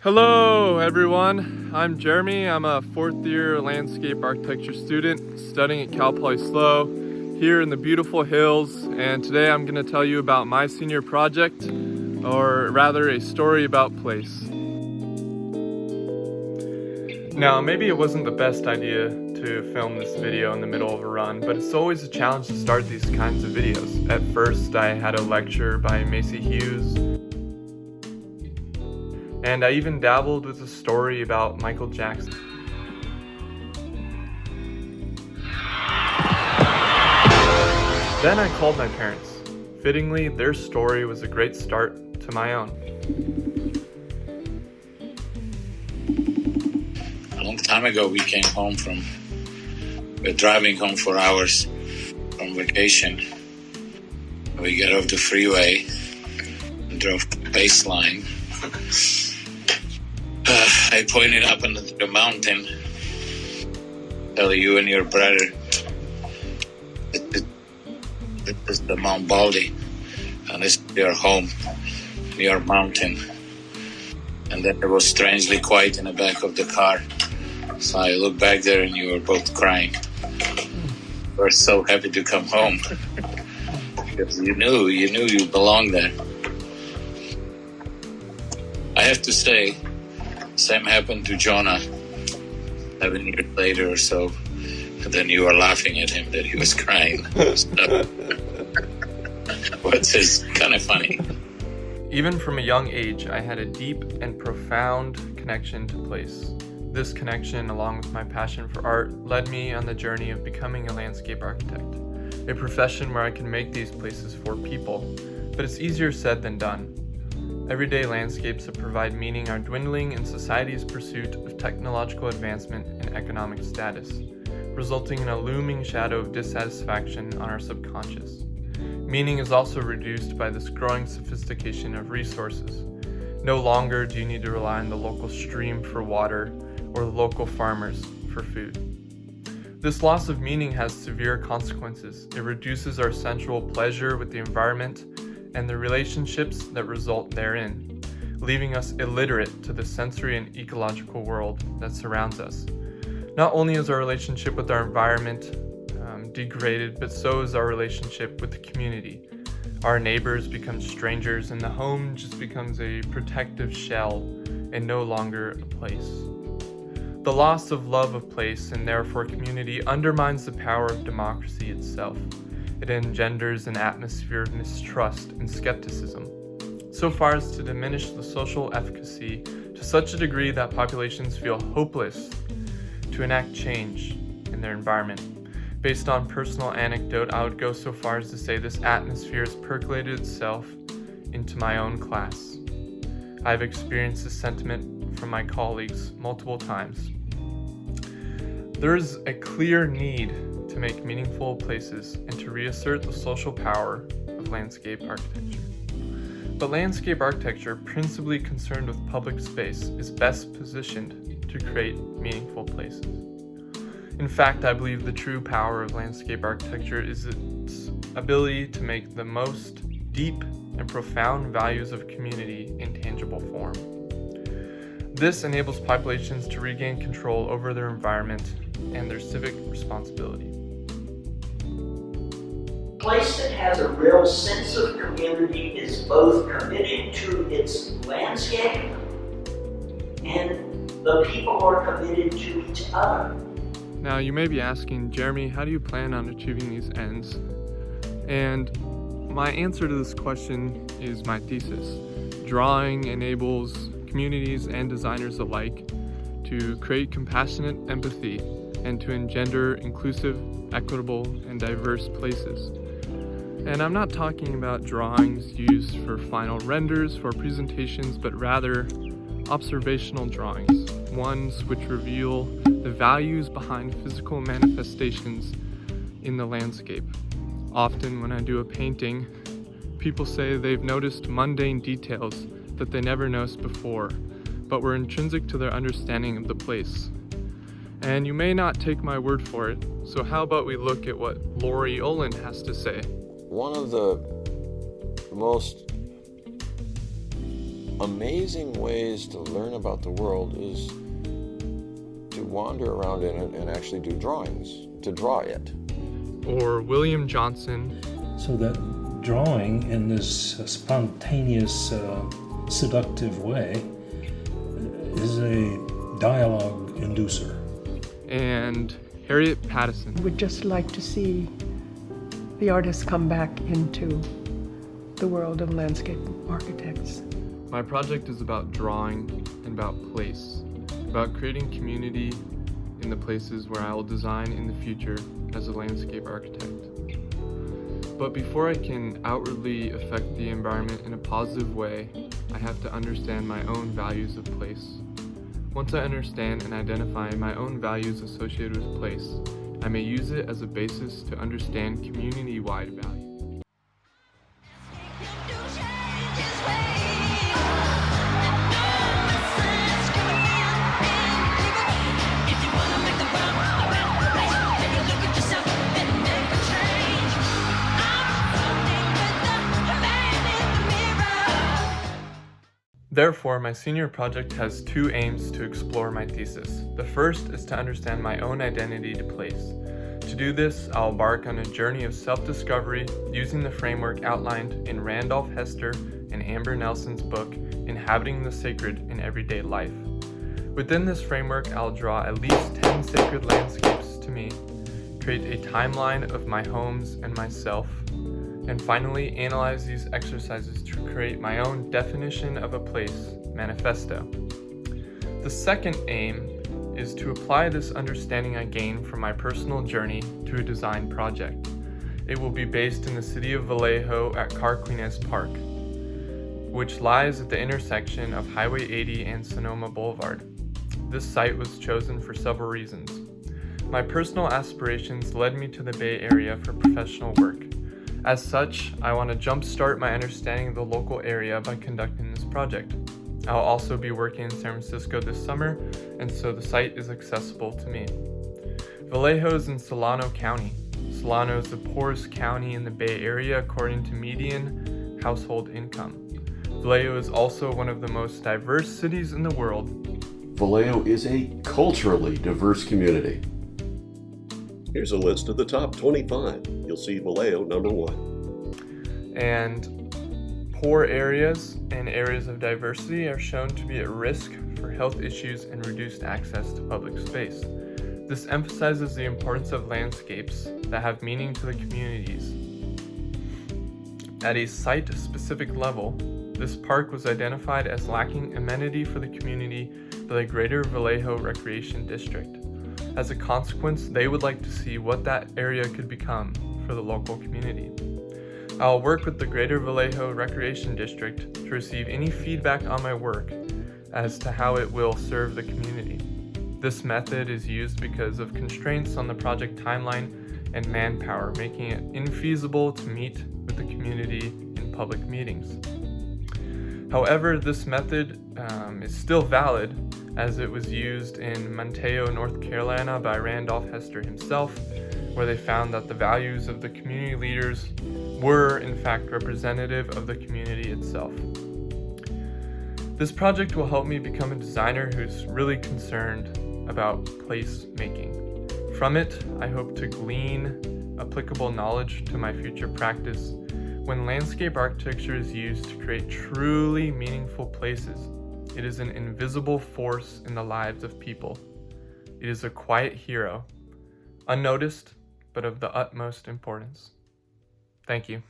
Hello everyone, I'm Jeremy. I'm a fourth year landscape architecture student studying at Cal Poly SLO here in the beautiful hills, and today I'm going to tell you about my senior project, or rather a story about place. Now maybe it wasn't the best idea to film this video in the middle of a run, but it's always a challenge to start these kinds of videos. At first I had a lecture by Macy Hughes, and I even dabbled with a story about Michael Jackson. Then I called my parents. Fittingly, their story was a great start to my own. A long time ago we came home we're driving home for hours from vacation. We got off the freeway and drove to the baseline. I pointed up into the mountain, tell you and your brother, this is the Mount Baldy, and this is your home, your mountain. And then it was strangely quiet in the back of the car. So I looked back there and you were both crying. You were so happy to come home because you knew you belonged there. I have to say, same happened to Jonah 7 years later or so, and then you were laughing at him that he was crying. Which is kind of funny. Even from a young age, I had a deep and profound connection to place. This connection, along with my passion for art, led me on the journey of becoming a landscape architect, a profession where I can make these places for people, but it's easier said than done. Everyday landscapes that provide meaning are dwindling in society's pursuit of technological advancement and economic status, resulting in a looming shadow of dissatisfaction on our subconscious. Meaning is also reduced by this growing sophistication of resources. No longer do you need to rely on the local stream for water or the local farmers for food. This loss of meaning has severe consequences. It reduces our sensual pleasure with the environment and the relationships that result therein, leaving us illiterate to the sensory and ecological world that surrounds us. Not only is our relationship with our environment degraded, but so is our relationship with the community. Our neighbors become strangers, and the home just becomes a protective shell and no longer a place. The loss of love of place, and therefore community, undermines the power of democracy itself. It engenders an atmosphere of mistrust and skepticism, so far as to diminish the social efficacy to such a degree that populations feel hopeless to enact change in their environment. Based on personal anecdote, I would go so far as to say this atmosphere has percolated itself into my own class. I've experienced this sentiment from my colleagues multiple times. There is a clear need to make meaningful places and to reassert the social power of landscape architecture. But landscape architecture, principally concerned with public space, is best positioned to create meaningful places. In fact, I believe the true power of landscape architecture is its ability to make the most deep and profound values of community in tangible form. This enables populations to regain control over their environment and their civic responsibility. A place that has a real sense of community is both committed to its landscape and the people are committed to each other. Now you may be asking, Jeremy, how do you plan on achieving these ends? And my answer to this question is my thesis. Drawing enables communities and designers alike to create compassionate empathy and to engender inclusive, equitable, and diverse places. And I'm not talking about drawings used for final renders for presentations, but rather observational drawings, ones which reveal the values behind physical manifestations in the landscape. Often when I do a painting, people say they've noticed mundane details that they never noticed before, but were intrinsic to their understanding of the place. And you may not take my word for it, so how about we look at what Lori Olin has to say. One of the most amazing ways to learn about the world is to wander around in it and actually do drawings, to draw it. Or William Johnson. So that drawing in this spontaneous, seductive way is a dialogue inducer. And Harriet Pattison. Would just like to see the artists come back into the world of landscape architects. My project is about drawing and about place, about creating community in the places where I will design in the future as a landscape architect. But before I can outwardly affect the environment in a positive way, I have to understand my own values of place. Once I understand and identify my own values associated with place, I may use it as a basis to understand community-wide values. Therefore, my senior project has two aims to explore my thesis. The first is to understand my own identity to place. To do this, I'll embark on a journey of self-discovery using the framework outlined in Randolph, Hester, and Amber Nelson's book, Inhabiting the Sacred in Everyday Life. Within this framework, I'll draw at least 10 sacred landscapes to me, create a timeline of my homes and myself, and finally analyze these exercises to create my own definition of a place manifesto. The second aim is to apply this understanding I gained from my personal journey to a design project. It will be based in the city of Vallejo at Carquinez Park, which lies at the intersection of Highway 80 and Sonoma Boulevard. This site was chosen for several reasons. My personal aspirations led me to the Bay Area for professional work. As such, I want to jumpstart my understanding of the local area by conducting this project. I'll also be working in San Francisco this summer, and so the site is accessible to me. Vallejo is in Solano County. Solano is the poorest county in the Bay Area according to median household income. Vallejo is also one of the most diverse cities in the world. Vallejo is a culturally diverse community. Here's a list of the top 25. You'll see Vallejo number 1. And poor areas and areas of diversity are shown to be at risk for health issues and reduced access to public space. This emphasizes the importance of landscapes that have meaning to the communities. At a site-specific level, this park was identified as lacking amenity for the community by the Greater Vallejo Recreation District. As a consequence, they would like to see what that area could become for the local community. I'll work with the Greater Vallejo Recreation District to receive any feedback on my work as to how it will serve the community. This method is used because of constraints on the project timeline and manpower, making it infeasible to meet with the community in public meetings. However, this method is still valid, as it was used in Montejo, North Carolina by Randolph Hester himself, where they found that the values of the community leaders were in fact representative of the community itself. This project will help me become a designer who's really concerned about place making. From it, I hope to glean applicable knowledge to my future practice when landscape architecture is used to create truly meaningful places. It is an invisible force in the lives of people. It is a quiet hero, unnoticed, but of the utmost importance. Thank you.